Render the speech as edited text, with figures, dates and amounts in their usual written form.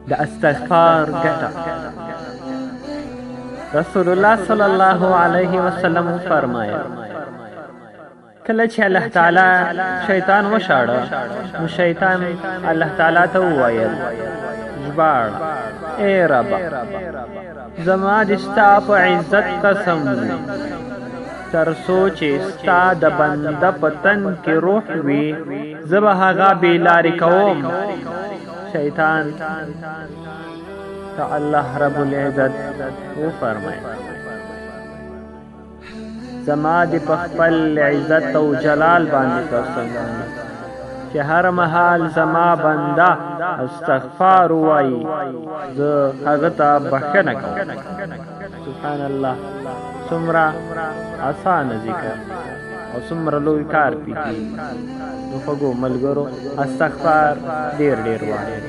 د استغفار ګټه. رسول الله صلی الله علیه وسلم فرمایل کله چې الله تعالی شیطان وشاړه نو شیطان الله تعالی ته وویل ژباړه اے رب زما د ستا په عزت قسم تر څو چې ستا د بنده په تن کې روح وي زه به هغه بېلارې کوم. شیطان ته الله رب العزت وفرمایل زما د په خپل عزت او جلال باندې قسم چې هر مهال زما بنده استغفار ووایي زه هغه ته بښنه کوم. سبحان الله، څومره اسانه ذکر او څومره لوی کار پکې. نو خوږو ملګرو استغفار ډېر ډېر وایئ.